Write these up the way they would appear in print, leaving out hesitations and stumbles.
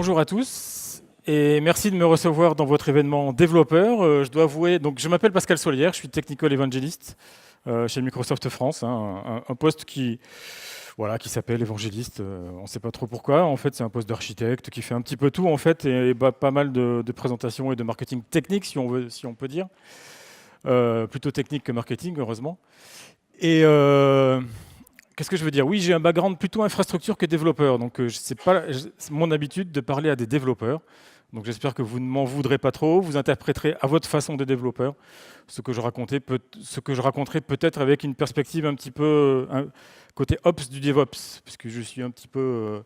Bonjour à tous et merci de me recevoir dans votre événement développeur. Je dois avouer, donc je m'appelle Pascal Solière, je suis Technical Evangelist chez Microsoft France, hein, un poste voilà, qui s'appelle évangéliste. On ne sait pas trop pourquoi. En fait, c'est un poste d'architecte qui fait un petit peu tout en fait et pas mal de présentations et de marketing technique, si on peut dire, plutôt technique que marketing, heureusement. Et qu'est-ce que je veux dire? Oui, j'ai un background plutôt infrastructure que développeur, donc c'est mon habitude de parler à des développeurs. Donc j'espère que vous ne m'en voudrez pas trop, vous interpréterez à votre façon de développeur ce que je raconterai peut-être avec une perspective un petit peu côté Ops du DevOps, puisque je suis un petit peu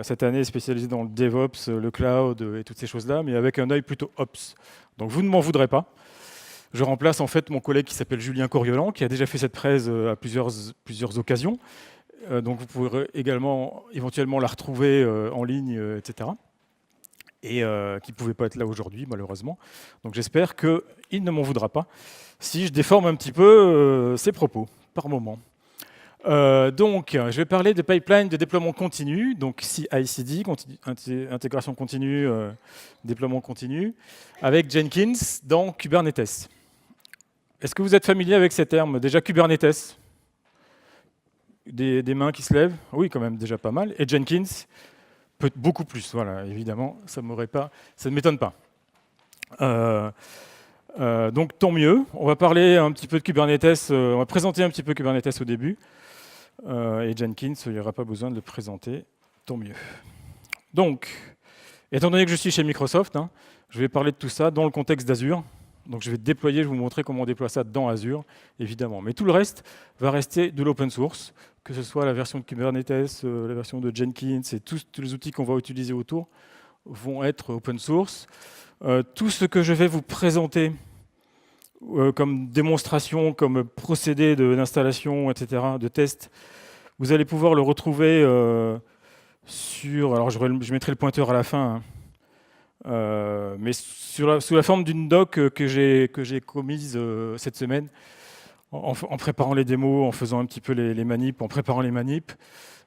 cette année spécialisé dans le DevOps, le cloud et toutes ces choses-là, mais avec un œil plutôt Ops. Donc vous ne m'en voudrez pas. Je remplace en fait mon collègue qui s'appelle Julien Coriolan, qui a déjà fait cette presse à plusieurs occasions. Donc vous pourrez également éventuellement la retrouver en ligne, etc. Et qui ne pouvait pas être là aujourd'hui, malheureusement. Donc j'espère qu'il ne m'en voudra pas si je déforme un petit peu ses propos, par moment. Donc, je vais parler de pipeline de déploiement continu, donc CI/CD, intégration continue, déploiement continu, avec Jenkins dans Kubernetes. Est-ce que vous êtes familier avec ces termes? Déjà Kubernetes, des mains qui se lèvent? Oui, quand même, déjà pas mal. Et Jenkins, beaucoup plus, voilà, évidemment, ça ne m'étonne pas. Donc tant mieux. On va parler un petit peu de Kubernetes, on va présenter un petit peu Kubernetes au début. Et Jenkins, il n'y aura pas besoin de le présenter, tant mieux. Donc, étant donné que je suis chez Microsoft, hein, je vais parler de tout ça dans le contexte d'Azure. Donc je vais déployer, je vais vous montrer comment on déploie ça dans Azure, évidemment. Mais tout le reste va rester de l'open source, que ce soit la version de Kubernetes, la version de Jenkins, et tous les outils qu'on va utiliser autour vont être open source. Tout ce que je vais vous présenter comme démonstration, comme procédé d'installation, etc., de test, vous allez pouvoir le retrouver sur... Alors je mettrai le pointeur à la fin, hein. Mais sous la forme d'une doc que j'ai commise cette semaine, en préparant les démos, en faisant un petit peu les manips, en préparant les manips,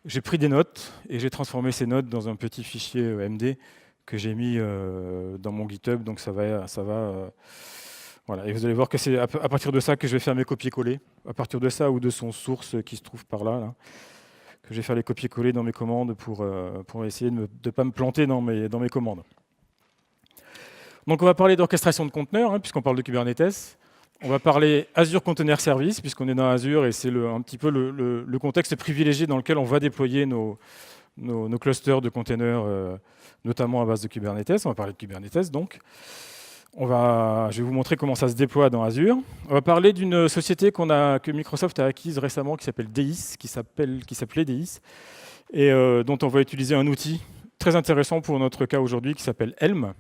j'ai pris des notes et j'ai transformé ces notes dans un petit fichier MD que j'ai mis dans mon GitHub. Donc ça va voilà. Et vous allez voir que c'est à partir de ça que je vais faire mes copier-coller, à partir de ça ou de son source qui se trouve par là, que je vais faire les copier-coller dans mes commandes pour essayer de ne pas me planter dans mes commandes. Donc on va parler d'orchestration de conteneurs, hein, puisqu'on parle de Kubernetes. On va parler Azure Container Service, puisqu'on est dans Azure et c'est un petit peu le contexte privilégié dans lequel on va déployer nos clusters de containers, notamment à base de Kubernetes. On va parler de Kubernetes, donc. Je vais vous montrer comment ça se déploie dans Azure. On va parler d'une société que Microsoft a acquise récemment qui s'appelle Deis, qui s'appelait Deis, et dont on va utiliser un outil très intéressant pour notre cas aujourd'hui qui s'appelle Helm,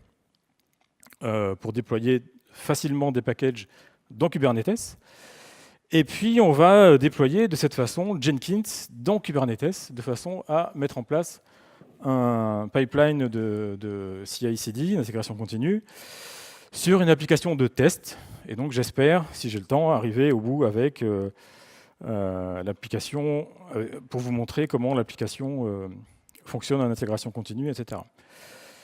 pour déployer facilement des packages dans Kubernetes. Et puis, on va déployer de cette façon Jenkins dans Kubernetes, de façon à mettre en place un pipeline de CI/CD, d'intégration continue, sur une application de test. Et donc, j'espère, si j'ai le temps, arriver au bout avec l'application, pour vous montrer comment l'application fonctionne en intégration continue, etc.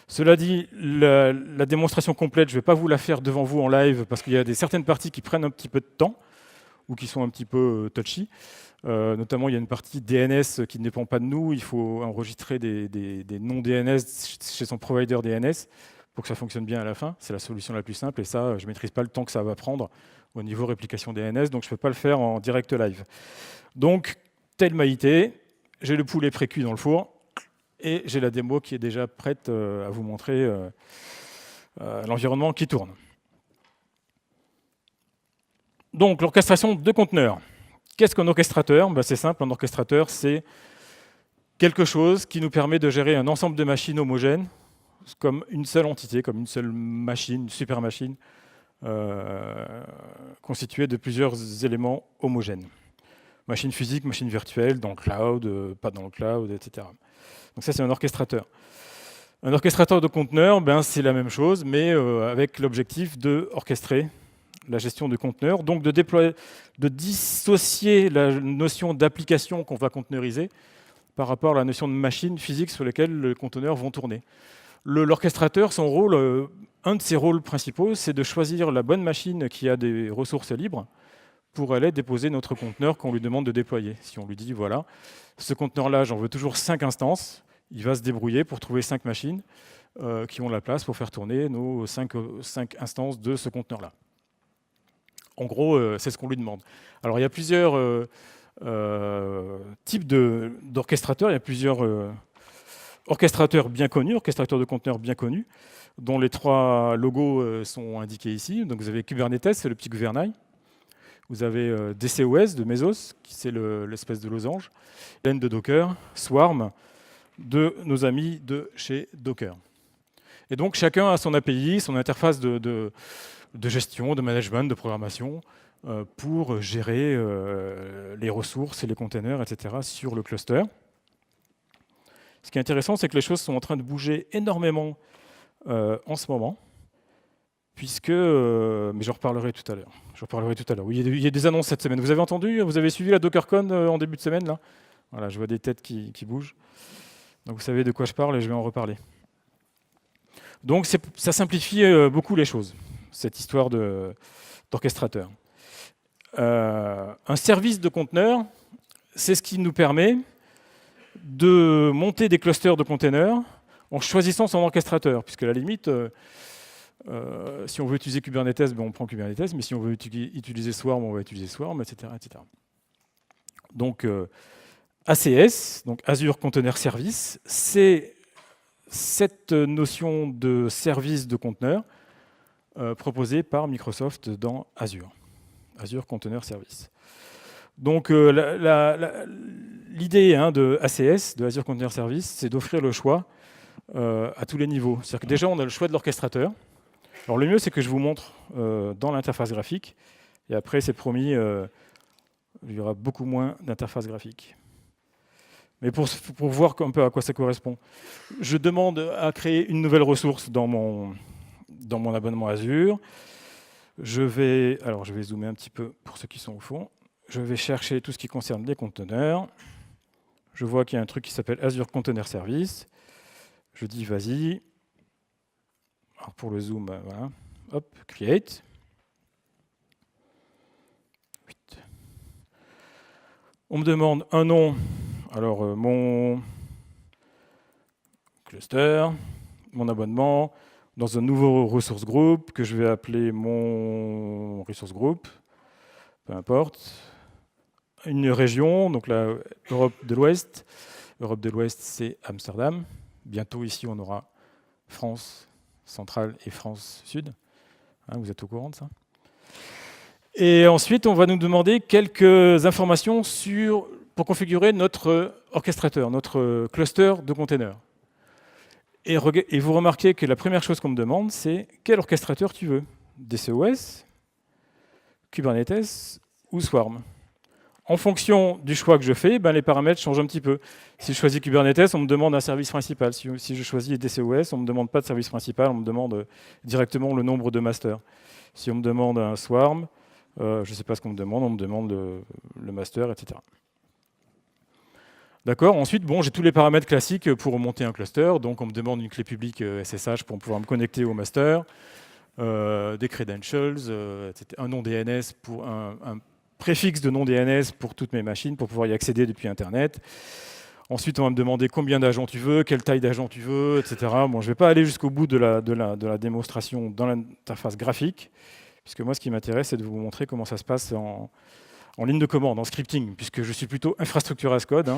Cela dit, la démonstration complète, je ne vais pas vous la faire devant vous en live parce qu'il y a certaines parties qui prennent un petit peu de temps ou qui sont un petit peu touchy. Notamment, il y a une partie DNS qui ne dépend pas de nous. Il faut enregistrer des noms DNS chez son provider DNS pour que ça fonctionne bien à la fin. C'est la solution la plus simple et ça, je ne maîtrise pas le temps que ça va prendre au niveau réplication DNS, donc je ne peux pas le faire en direct live. Donc, tel m'a été, j'ai le poulet précuit dans le four. Et j'ai la démo qui est déjà prête à vous montrer l'environnement qui tourne. Donc, l'orchestration de conteneurs. Qu'est-ce qu'un orchestrateur? C'est simple, un orchestrateur, c'est quelque chose qui nous permet de gérer un ensemble de machines homogènes comme une seule entité, comme une seule machine, une super machine, constituée de plusieurs éléments homogènes. Machine physique, machine virtuelle, dans le cloud, pas dans le cloud, etc. Donc ça, c'est un orchestrateur. Un orchestrateur de conteneurs, c'est la même chose, mais avec l'objectif d'orchestrer la gestion de conteneurs, donc de dissocier la notion d'application qu'on va conteneuriser par rapport à la notion de machine physique sur lesquelles les conteneurs vont tourner. L'orchestrateur, son rôle, un de ses rôles principaux, c'est de choisir la bonne machine qui a des ressources libres pour aller déposer notre conteneur qu'on lui demande de déployer. Si on lui dit, voilà, ce conteneur-là, j'en veux toujours 5 instances, il va se débrouiller pour trouver 5 machines qui ont la place pour faire tourner nos 5 instances de ce conteneur-là. En gros, c'est ce qu'on lui demande. Alors, il y a plusieurs types d'orchestrateurs. Il y a plusieurs orchestrateurs bien connus, orchestrateurs de conteneurs bien connus, dont les 3 logos sont indiqués ici. Donc, vous avez Kubernetes, c'est le petit gouvernail. Vous avez DCOS de Mesos, qui c'est l'espèce de losange. Laine de Docker, Swarm, de nos amis de chez Docker. Et donc, chacun a son API, son interface de gestion, de management, de programmation, pour gérer les ressources et les containers, etc., sur le cluster. Ce qui est intéressant, c'est que les choses sont en train de bouger énormément en ce moment, puisque, mais j'en reparlerai tout à l'heure. Oui, il y a des annonces cette semaine. Vous avez entendu, vous avez suivi la DockerCon en début de semaine là. Voilà, je vois des têtes qui bougent. Donc vous savez de quoi je parle et je vais en reparler. Donc ça simplifie beaucoup les choses, cette histoire d'orchestrateur. Un service de conteneur, c'est ce qui nous permet de monter des clusters de containers en choisissant son orchestrateur, puisque à la limite, si on veut utiliser Kubernetes, ben on prend Kubernetes, mais si on veut utiliser Swarm, on va utiliser Swarm, etc. etc. Donc ACS, donc Azure Container Service, c'est cette notion de service de conteneur proposée par Microsoft dans Azure, Azure Container Service. Donc l'idée de ACS, de Azure Container Service, c'est d'offrir le choix à tous les niveaux. C'est-à-dire que déjà, on a le choix de l'orchestrateur. Alors le mieux, c'est que je vous montre dans l'interface graphique, et après, c'est promis, il y aura beaucoup moins d'interface graphique. Mais pour voir un peu à quoi ça correspond, je demande à créer une nouvelle ressource dans mon abonnement Azure. Je vais zoomer un petit peu pour ceux qui sont au fond. Je vais chercher tout ce qui concerne les conteneurs. Je vois qu'il y a un truc qui s'appelle Azure Container Service. Je dis vas-y. Alors pour le zoom, voilà. Hop, create. On me demande un nom. Alors, mon cluster, mon abonnement, dans un nouveau resource group que je vais appeler mon resource group, peu importe. Une région, donc la Europe de l'Ouest. Europe de l'Ouest, c'est Amsterdam. Bientôt, ici, on aura France centrale et France sud. Hein, vous êtes au courant de ça? Et ensuite, on va nous demander quelques informations pour configurer notre orchestrateur, notre cluster de containers. Et vous remarquez que la première chose qu'on me demande, c'est quel orchestrateur tu veux? DCOS, Kubernetes ou Swarm? En fonction du choix que je fais, les paramètres changent un petit peu. Si je choisis Kubernetes, on me demande un service principal. Si je choisis DCOS, on ne me demande pas de service principal, on me demande directement le nombre de masters. Si on me demande un Swarm, je ne sais pas ce qu'on me demande, on me demande le master, etc. D'accord. Ensuite, j'ai tous les paramètres classiques pour monter un cluster. Donc, on me demande une clé publique SSH pour pouvoir me connecter au master, des credentials, un nom DNS pour un préfixe de nom DNS pour toutes mes machines pour pouvoir y accéder depuis Internet. Ensuite, on va me demander combien d'agents tu veux, quelle taille d'agent tu veux, etc. Bon, je ne vais pas aller jusqu'au bout de la démonstration dans l'interface graphique, puisque moi, ce qui m'intéresse, c'est de vous montrer comment ça se passe en ligne de commande, en scripting, puisque je suis plutôt infrastructure as code.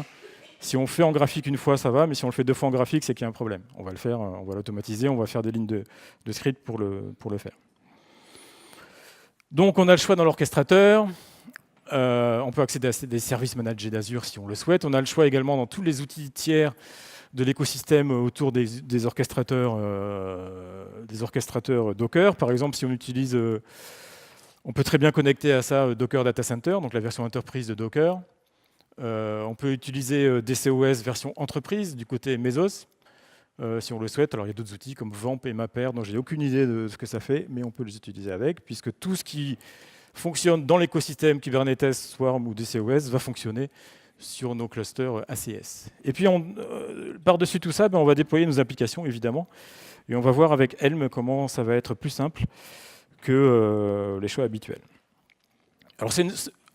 Si on fait en graphique une fois, ça va, mais si on le fait 2 fois en graphique, c'est qu'il y a un problème. On va le faire, on va l'automatiser, on va faire des lignes de script pour le faire. Donc, on a le choix dans l'orchestrateur. On peut accéder à des services managés d'Azure si on le souhaite. On a le choix également dans tous les outils tiers de l'écosystème autour des orchestrateurs Docker. Par exemple, si on utilise, on peut très bien connecter à ça Docker Data Center, donc la version entreprise de Docker. On peut utiliser DCOS version entreprise du côté Mesos, si on le souhaite. Alors il y a d'autres outils comme Vamp et Mapr, dont j'ai aucune idée de ce que ça fait, mais on peut les utiliser avec, puisque tout ce qui fonctionne dans l'écosystème Kubernetes, Swarm ou DCOS va fonctionner sur nos clusters ACS. Et puis, par-dessus tout ça, on va déployer nos applications, évidemment, et on va voir avec Helm comment ça va être plus simple que les choix habituels. Alors,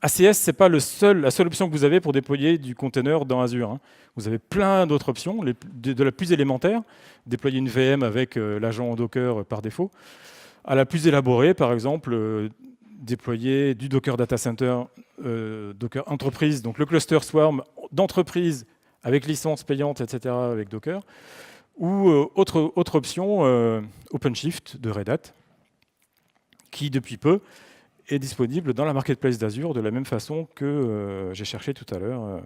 ACS, ce n'est pas la seule option que vous avez pour déployer du container dans Azure, hein. Vous avez plein d'autres options, de la plus élémentaire, déployer une VM avec l'agent Docker par défaut, à la plus élaborée, par exemple, déployer du Docker Data Center, Docker Entreprise, donc le cluster Swarm d'entreprise avec licence payante, etc., avec Docker, ou autre option, OpenShift de Red Hat, qui depuis peu est disponible dans la marketplace d'Azure de la même façon que j'ai cherché tout à l'heure.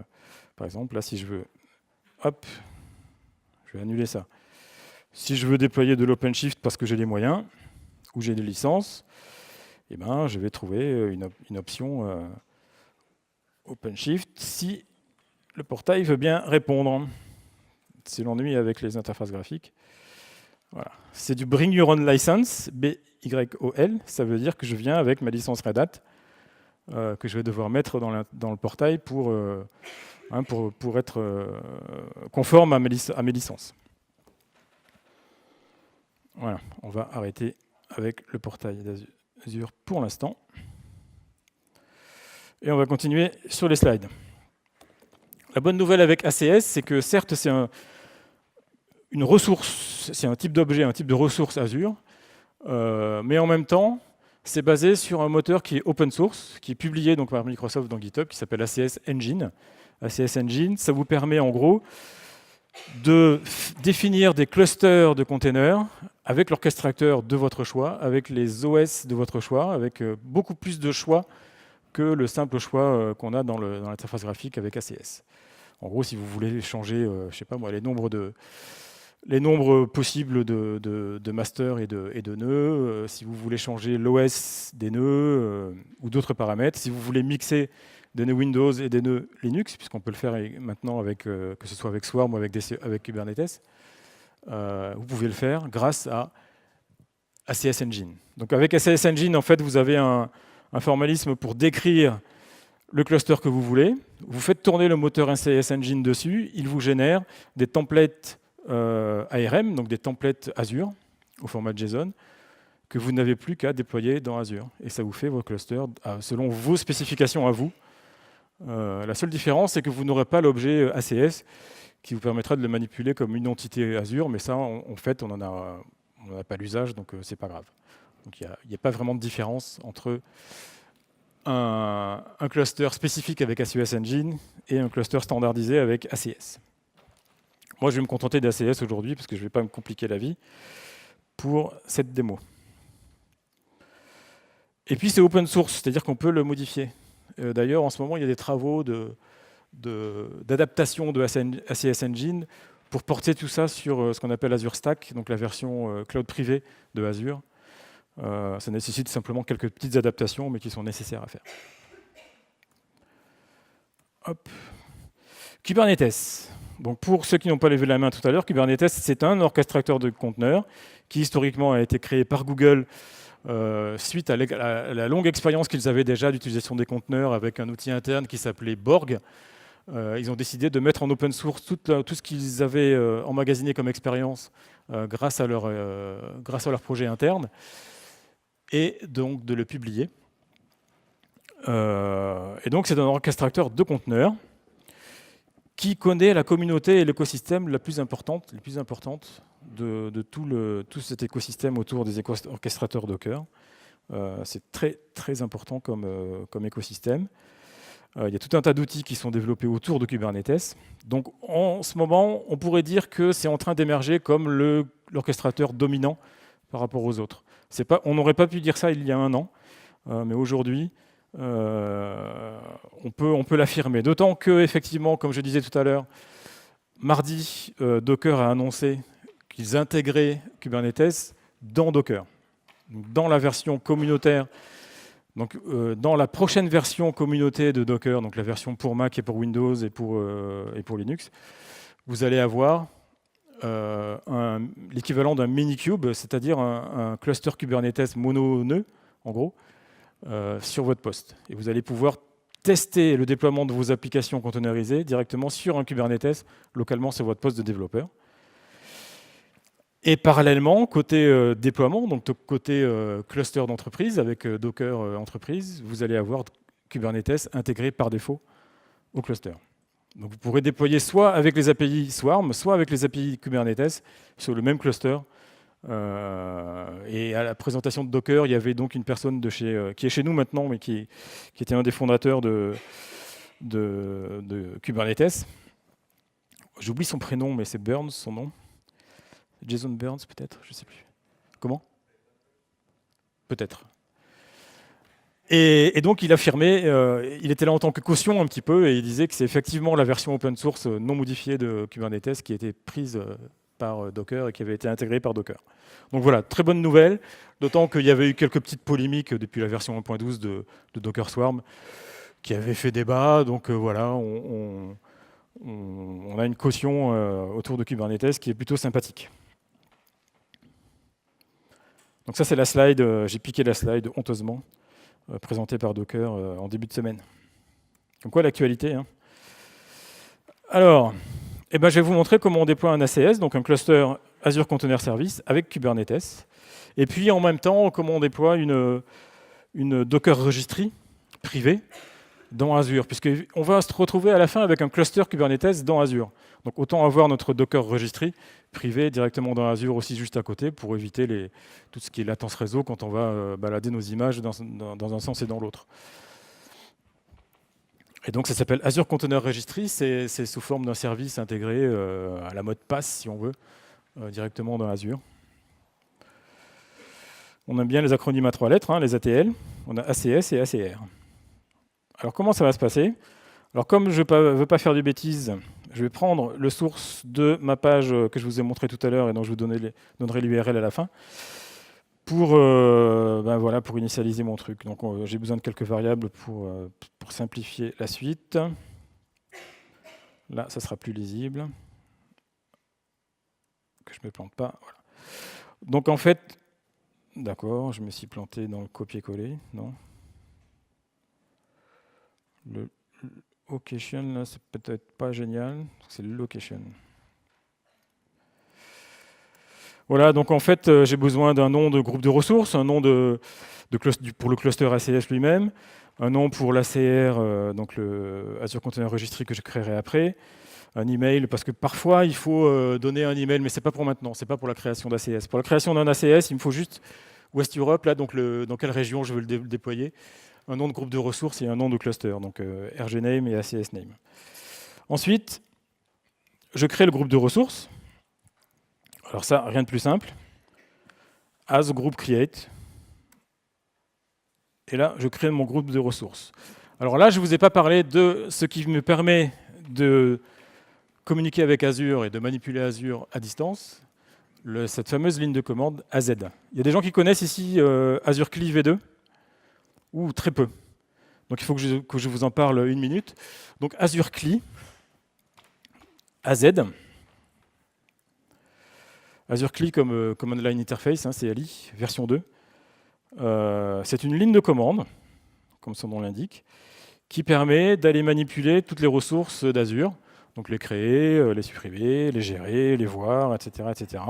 Par exemple, là, si je veux... Hop, je vais annuler ça. Si je veux déployer de l'OpenShift parce que j'ai les moyens, ou j'ai des licences, eh ben, je vais trouver une option OpenShift si le portail veut bien répondre. C'est l'ennui avec les interfaces graphiques. Voilà. C'est du Bring Your Own License, BYOL. Ça veut dire que je viens avec ma licence Red Hat, que je vais devoir mettre dans le portail pour être conforme à mes licences. Voilà, on va arrêter avec le portail d'Azure pour l'instant. Et on va continuer sur les slides. La bonne nouvelle avec ACS, c'est que certes, c'est une ressource, c'est un type d'objet, un type de ressource Azure, mais en même temps, c'est basé sur un moteur qui est open source, qui est publié donc par Microsoft dans GitHub, qui s'appelle ACS Engine. ACS Engine, ça vous permet en gros de définir des clusters de containers avec l'orchestrateur de votre choix, avec les OS de votre choix, avec beaucoup plus de choix que le simple choix qu'on a dans l'interface graphique avec ACS. En gros, si vous voulez changer, je sais pas moi, les nombres possibles de master et de nœuds, si vous voulez changer l'OS des nœuds ou d'autres paramètres, si vous voulez mixer des nœuds Windows et des nœuds Linux, puisqu'on peut le faire maintenant que ce soit avec Swarm ou avec Kubernetes, vous pouvez le faire grâce à ACS Engine. Donc avec ACS Engine, en fait, vous avez un formalisme pour décrire le cluster que vous voulez. Vous faites tourner le moteur ACS Engine dessus, il vous génère des templates ARM, donc des templates Azure au format JSON, que vous n'avez plus qu'à déployer dans Azure. Et ça vous fait vos clusters selon vos spécifications à vous. La seule différence, c'est que vous n'aurez pas l'objet ACS qui vous permettra de le manipuler comme une entité Azure, mais ça, en fait, on n'en a pas l'usage, donc c'est pas grave. Donc il n'y a pas vraiment de différence entre un cluster spécifique avec ACS Engine et un cluster standardisé avec ACS. Moi, je vais me contenter d'ACS aujourd'hui parce que je ne vais pas me compliquer la vie pour cette démo. Et puis, c'est open source, c'est-à-dire qu'on peut le modifier. D'ailleurs, en ce moment, il y a des travaux d'adaptation de ACS Engine pour porter tout ça sur ce qu'on appelle Azure Stack, donc la version cloud privée de Azure. Ça nécessite simplement quelques petites adaptations, mais qui sont nécessaires à faire. Hop. Kubernetes. Donc pour ceux qui n'ont pas levé la main tout à l'heure, Kubernetes, c'est un orchestrateur de conteneurs qui historiquement a été créé par Google suite à la longue expérience qu'ils avaient déjà d'utilisation des conteneurs avec un outil interne qui s'appelait Borg. Ils ont décidé de mettre en open source tout ce qu'ils avaient emmagasiné comme expérience grâce à leur projet interne et donc de le publier. Et donc c'est un orchestrateur de conteneurs qui connaît la communauté et l'écosystème les plus importantes de tout cet écosystème autour des orchestrateurs Docker. C'est très, très important comme écosystème. Il y a tout un tas d'outils qui sont développés autour de Kubernetes. Donc en ce moment, on pourrait dire que c'est en train d'émerger comme l'orchestrateur dominant par rapport aux autres. On n'aurait pas pu dire ça il y a un an, mais aujourd'hui, on peut l'affirmer. D'autant que, effectivement, comme je disais tout à l'heure, mardi, Docker a annoncé qu'ils intégraient Kubernetes dans Docker, donc dans la version communautaire. Donc, dans la prochaine version communauté de Docker, donc la version pour Mac et pour Windows et pour Linux, vous allez avoir l'équivalent d'un Minikube, c'est-à-dire un cluster Kubernetes mono-nœud, en gros, sur votre poste. Et vous allez pouvoir tester le déploiement de vos applications containerisées directement sur un Kubernetes, localement sur votre poste de développeur. Et parallèlement, côté déploiement, donc côté cluster d'entreprise avec Docker entreprise, vous allez avoir Kubernetes intégré par défaut au cluster. Donc vous pourrez déployer soit avec les API Swarm, soit avec les API Kubernetes sur le même cluster. Et à la présentation de Docker, il y avait donc une personne qui est chez nous maintenant, mais qui était un des fondateurs de Kubernetes. J'oublie son prénom, mais c'est Burns, son nom. Jason Burns, peut-être, je ne sais plus. Comment ? Peut-être. Et donc, il affirmait, il était là en tant que caution un petit peu, et il disait que c'est effectivement la version open source non modifiée de Kubernetes qui a été prise par Docker et qui avait été intégrée par Docker. Donc voilà, très bonne nouvelle, d'autant qu'il y avait eu quelques petites polémiques depuis la version 1.12 de Docker Swarm qui avait fait débat. Donc voilà, on a une caution autour de Kubernetes qui est plutôt sympathique. Donc ça, c'est la slide, j'ai piqué la slide honteusement, présentée par Docker en début de semaine. Donc quoi l'actualité, hein. Alors, je vais vous montrer comment on déploie un ACS, donc un cluster Azure Container Service avec Kubernetes. Et puis en même temps, comment on déploie une Docker Registry privée dans Azure, puisqu'on va se retrouver à la fin avec un cluster Kubernetes dans Azure. Donc autant avoir notre Docker Registry privé directement dans Azure aussi juste à côté pour éviter tout ce qui est latence réseau quand on va balader nos images dans un sens et dans l'autre. Et donc ça s'appelle Azure Container Registry, c'est sous forme d'un service intégré à la mode PaaS si on veut, directement dans Azure. On aime bien les acronymes à 3 lettres, hein, les ATL, on a ACS et ACR. Alors comment ça va se passer ? Alors comme je ne veux pas faire de bêtises, je vais prendre le source de ma page que je vous ai montré tout à l'heure et dont je vous donnerai l'URL à la fin pour initialiser mon truc. Donc j'ai besoin de quelques variables pour simplifier la suite. Là, ça sera plus lisible. Que je ne me plante pas. Voilà. Donc en fait, d'accord, je me suis planté dans le copier-coller, non ? Le location, là, c'est peut-être pas génial. C'est le location. Voilà, donc en fait, j'ai besoin d'un nom de groupe de ressources, un nom pour le cluster ACS lui-même, un nom pour l'ACR, donc le Azure Container Registry que je créerai après, un email, parce que parfois il faut donner un email, mais ce n'est pas pour maintenant, ce n'est pas pour la création d'ACS. Pour la création d'un ACS, il me faut juste West Europe, là, donc dans quelle région je veux le déployer, un nom de groupe de ressources et un nom de cluster, donc RGName et ACSName. Ensuite, je crée le groupe de ressources. Alors ça, rien de plus simple. As group create. Et là, je crée mon groupe de ressources. Alors là, je ne vous ai pas parlé de ce qui me permet de communiquer avec Azure et de manipuler Azure à distance, cette fameuse ligne de commande AZ. Il y a des gens qui connaissent ici Azure CLI V2 ou très peu. Donc il faut que je vous en parle une minute. Donc Azure CLI, AZ. Azure CLI comme Command Line Interface, hein, CLI, version 2. C'est une ligne de commande, comme son nom l'indique, qui permet d'aller manipuler toutes les ressources d'Azure, donc les créer, les supprimer, les gérer, les voir, etc., etc.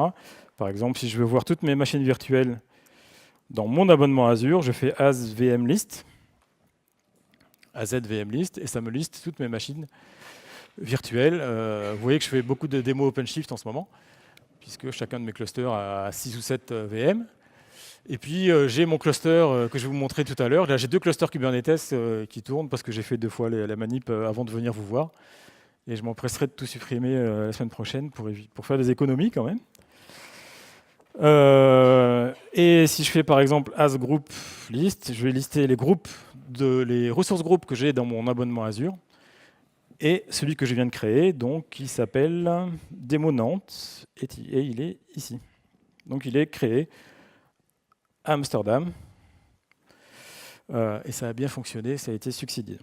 Par exemple, si je veux voir toutes mes machines virtuelles dans mon abonnement Azure, je fais as-vmlist, az-vmlist, et ça me liste toutes mes machines virtuelles. Vous voyez que je fais beaucoup de démos OpenShift en ce moment, puisque chacun de mes clusters a 6 ou 7 VM. Et puis, j'ai mon cluster que je vais vous montrer tout à l'heure. Là, j'ai 2 clusters Kubernetes qui tournent parce que j'ai fait 2 fois la manip avant de venir vous voir. Et je m'empresserai de tout supprimer la semaine prochaine pour faire des économies quand même. Et si je fais par exemple as group list, je vais lister les ressources groupes que j'ai dans mon abonnement Azure. Et celui que je viens de créer, donc, qui s'appelle Démo Nantes, et il est ici. Donc il est créé à Amsterdam. Et ça a bien fonctionné, ça a été succédé.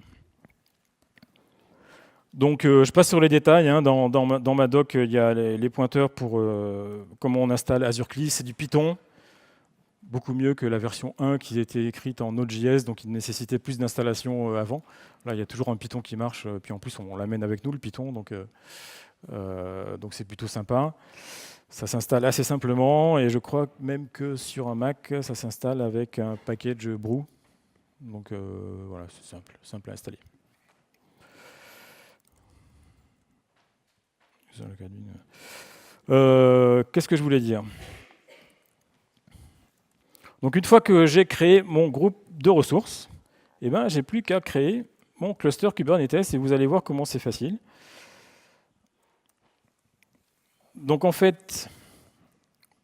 Donc je passe sur les détails. Hein. Dans ma doc, il y a les pointeurs pour comment on installe Azure CLI. C'est du Python. beaucoup mieux que la version 1 qui était écrite en Node.js, donc il nécessitait plus d'installation avant. Là, il y a toujours un Python qui marche, puis en plus, on l'amène avec nous, le Python, donc c'est plutôt sympa. Ça s'installe assez simplement, et je crois même que sur un Mac, ça s'installe avec un package brew. Donc voilà, c'est simple à installer. Qu'est-ce que je voulais dire ? Donc une fois que j'ai créé mon groupe de ressources, eh ben, j'ai plus qu'à créer mon cluster Kubernetes, et vous allez voir comment c'est facile. Donc en fait,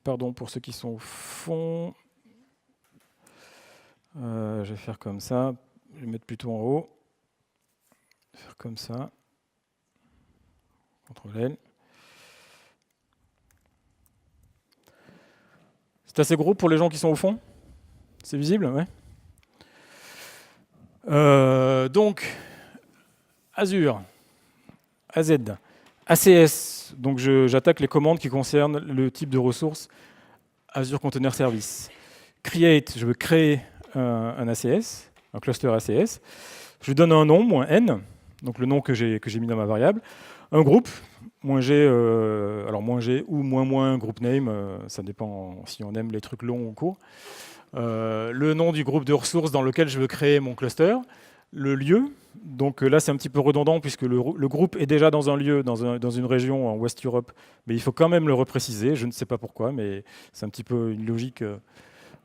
pardon pour ceux qui sont au fond, je vais faire comme ça, je vais mettre plutôt en haut, faire comme ça, CTRL-L. C'est assez gros pour les gens qui sont au fond? C'est visible? Ouais. Donc, Azure, AZ, ACS, donc j'attaque les commandes qui concernent le type de ressources Azure Container Service. Create, je veux créer un ACS, un cluster ACS. Je lui donne un nom, -n, donc le nom que j'ai mis dans ma variable. Un groupe, -g, alors -g ou --, group name, ça dépend si on aime les trucs longs ou courts. Le nom du groupe de ressources dans lequel je veux créer mon cluster. Le lieu, donc là c'est un petit peu redondant puisque le groupe est déjà dans un lieu, dans une région en West Europe, mais il faut quand même le repréciser, je ne sais pas pourquoi, mais c'est un petit peu une logique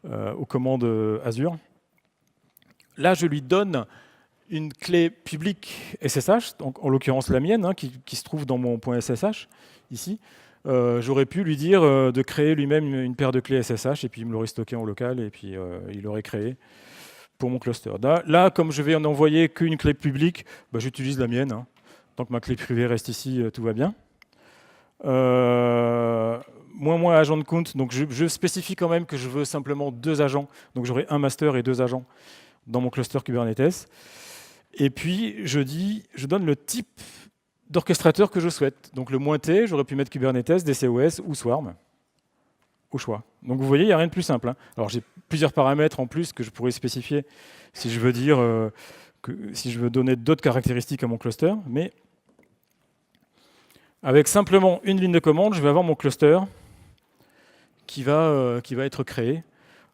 aux commandes Azure. Là je lui donne une clé publique SSH, donc en l'occurrence la mienne, qui se trouve dans mon .ssh, ici. J'aurais pu lui dire de créer lui-même une paire de clés SSH, et puis il me l'aurait stocké en local, et puis il l'aurait créé pour mon cluster. Là, comme je vais en envoyer qu'une clé publique, j'utilise la mienne. Tant que ma clé privée reste ici, tout va bien. Moins agent de count, donc je spécifie quand même que je veux simplement 2 agents. Donc j'aurai un master et 2 agents dans mon cluster Kubernetes. Et puis je donne le type d'orchestrateur que je souhaite. Donc le -t, j'aurais pu mettre Kubernetes, DCOS ou Swarm, au choix. Donc vous voyez, il n'y a rien de plus simple. Alors j'ai plusieurs paramètres en plus que je pourrais spécifier si je veux dire si je veux donner d'autres caractéristiques à mon cluster, mais avec simplement une ligne de commande, je vais avoir mon cluster qui va être créé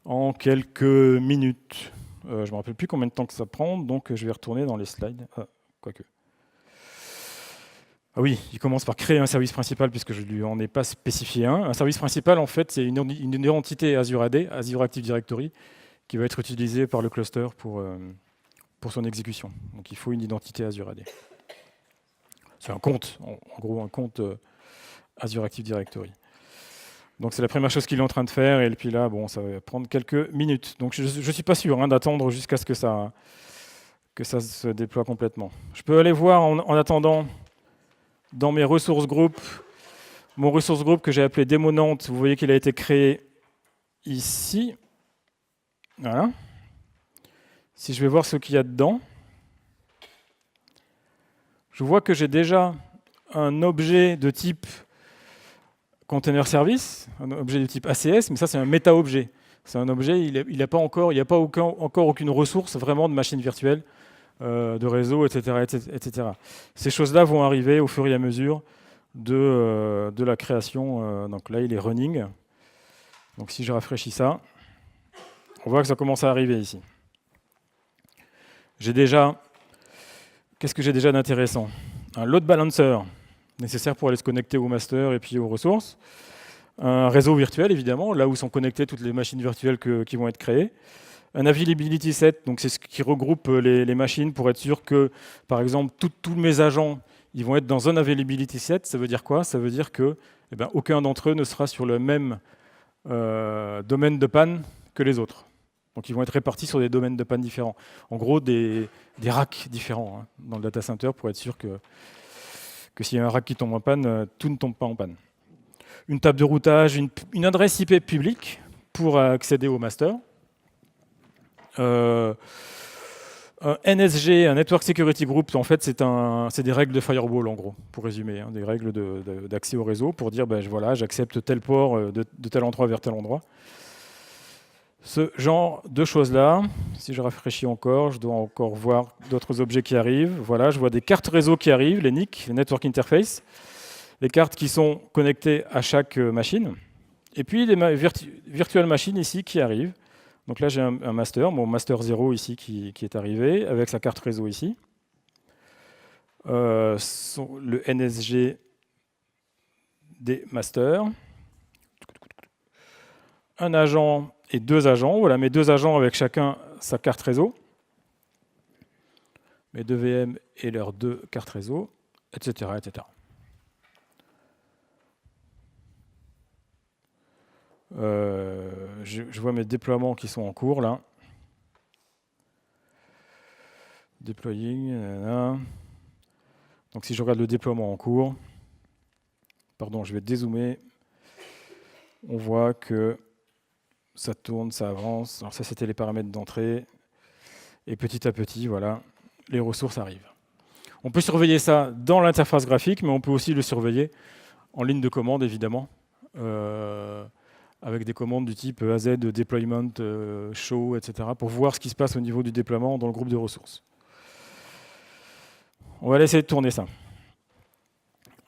en quelques minutes. Je ne me rappelle plus combien de temps que ça prend, donc je vais retourner dans les slides. Quoique. Ah oui, il commence par créer un service principal puisque je ne lui en ai pas spécifié un. Un service principal, en fait, c'est une identité Azure AD, Azure Active Directory, qui va être utilisée par le cluster pour son exécution. Donc il faut une identité Azure AD. C'est un compte, en gros un compte Azure Active Directory. Donc c'est la première chose qu'il est en train de faire, et puis là, bon, ça va prendre quelques minutes. Donc je ne suis pas sûr d'attendre jusqu'à ce que ça se déploie complètement. Je peux aller voir en attendant dans mes ressources groupes, mon ressource groupe que j'ai appelé démo Nantes, vous voyez qu'il a été créé ici. Voilà. Si je vais voir ce qu'il y a dedans, je vois que j'ai déjà un objet de type container service, un objet de type ACS, mais ça c'est un méta-objet. C'est un objet, il n'y a pas encore aucune ressource vraiment de machine virtuelle, de réseau, etc., etc. Ces choses-là vont arriver au fur et à mesure de la création. Donc là, il est running. Donc si je rafraîchis ça, on voit que ça commence à arriver ici. Qu'est-ce que j'ai déjà d'intéressant? Un load balancer, nécessaire pour aller se connecter au master et puis aux ressources. Un réseau virtuel, évidemment, là où sont connectées toutes les machines virtuelles qui vont être créées. Un availability set, donc c'est ce qui regroupe les machines pour être sûr que, par exemple, tous mes agents ils vont être dans un availability set. Ça veut dire quoi? Ça veut dire que aucun d'entre eux ne sera sur le même domaine de panne que les autres. Donc ils vont être répartis sur des domaines de panne différents. En gros, des racks différents dans le data center pour être sûr que s'il y a un rack qui tombe en panne, tout ne tombe pas en panne. Une table de routage, une adresse IP publique pour accéder au master. Un NSG, un Network Security Group, en fait, c'est des règles de firewall, en gros, pour résumer, des règles d'accès au réseau, pour dire, voilà, j'accepte tel port de tel endroit vers tel endroit. Ce genre de choses-là, si je rafraîchis encore, je dois encore voir d'autres objets qui arrivent. Voilà, je vois des cartes réseau qui arrivent, les NIC, les Network Interface, les cartes qui sont connectées à chaque machine. Et puis les virtual machines ici qui arrivent. Donc là, j'ai un master, mon master 0 ici qui est arrivé, avec sa carte réseau ici. Le NSG des masters. Un agent et deux agents. Voilà, mes deux agents avec chacun sa carte réseau. Mes deux VM et leurs deux cartes réseau, etc., etc. Je vois mes déploiements qui sont en cours là. Deploying. Donc si je regarde le déploiement en cours, pardon, je vais dézoomer. On voit que ça tourne, ça avance. Alors ça, c'était les paramètres d'entrée. Et petit à petit, voilà, les ressources arrivent. On peut surveiller ça dans l'interface graphique, mais on peut aussi le surveiller en ligne de commande, évidemment, avec des commandes du type AZ, deployment, show, etc., pour voir ce qui se passe au niveau du déploiement dans le groupe de ressources. On va laisser tourner ça.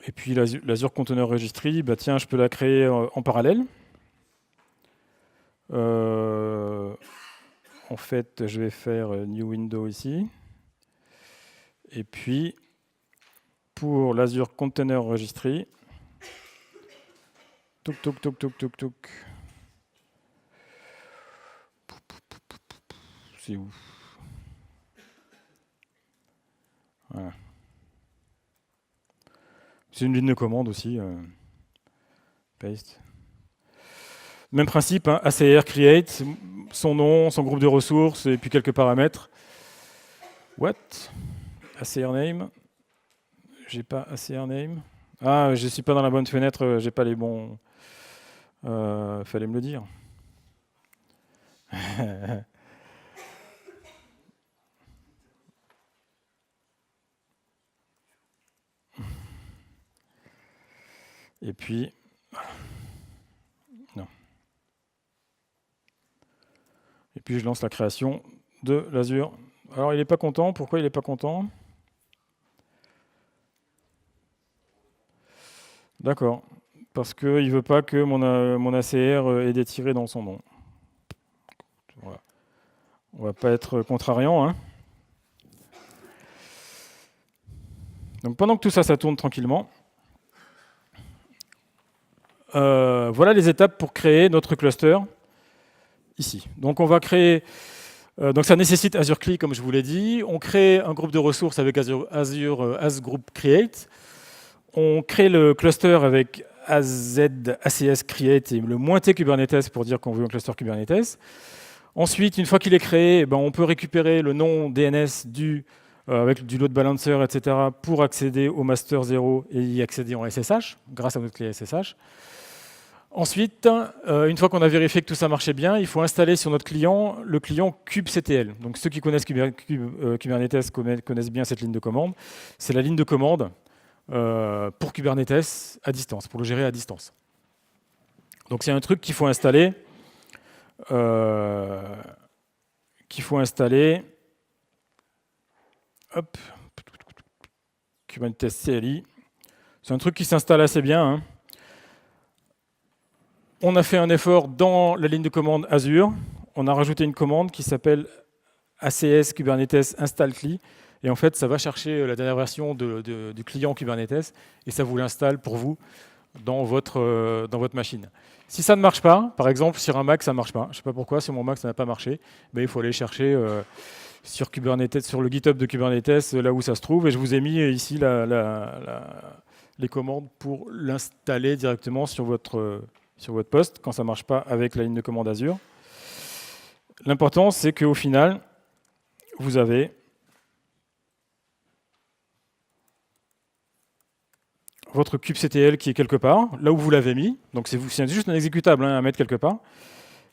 Et puis l'Azure Container Registry, bah tiens, je peux la créer en parallèle. En fait, je vais faire New Window ici. Et puis, pour l'Azure Container Registry, touk. C'est où? Voilà. C'est une ligne de commande aussi. Paste. Même principe, hein, ACR create, son nom, son groupe de ressources, et puis quelques paramètres. What? ACR name. J'ai pas ACR name. Ah, je suis pas dans la bonne fenêtre, j'ai pas les bons. Fallait me le dire. Et puis, non. Et puis je lance la création de l'Azure. Alors il n'est pas content. Pourquoi il n'est pas content? D'accord. Parce qu'il ne veut pas que mon ACR ait des tirets dans son nom. Voilà. On ne va pas être contrariant, hein. Donc pendant que tout ça, ça tourne tranquillement, voilà les étapes pour créer notre cluster ici. Donc on va créer, donc ça nécessite Azure CLI comme je vous l'ai dit. On crée un groupe de ressources avec Azure As Group Create. On crée le cluster avec AZ ACS Create et le moins T Kubernetes pour dire qu'on veut un cluster Kubernetes. Ensuite, une fois qu'il est créé, on peut récupérer le nom DNS avec du load balancer, etc., pour accéder au master 0 et y accéder en SSH, grâce à notre clé SSH. Ensuite, une fois qu'on a vérifié que tout ça marchait bien, il faut installer sur notre client le client kubectl. Donc ceux qui connaissent Kubernetes connaissent bien cette ligne de commande. C'est la ligne de commande pour Kubernetes à distance, pour le gérer à distance. Donc c'est un truc qu'il faut installer. Hop, Kubernetes CLI. C'est un truc qui s'installe assez bien, hein. On a fait un effort dans la ligne de commande Azure. On a rajouté une commande qui s'appelle ACS Kubernetes install CLI. Et en fait, ça va chercher la dernière version du client Kubernetes et ça vous l'installe pour vous dans votre machine. Si ça ne marche pas, par exemple, sur un Mac, ça ne marche pas. Je ne sais pas pourquoi, sur mon Mac, ça n'a pas marché. Il faut aller chercher sur Kubernetes, sur le GitHub de Kubernetes, là où ça se trouve. Et je vous ai mis ici les commandes pour l'installer directement sur votre poste quand ça ne marche pas avec la ligne de commande Azure. L'important, c'est qu'au final, vous avez votre kubectl qui est quelque part, là où vous l'avez mis. Donc c'est juste un exécutable à mettre quelque part.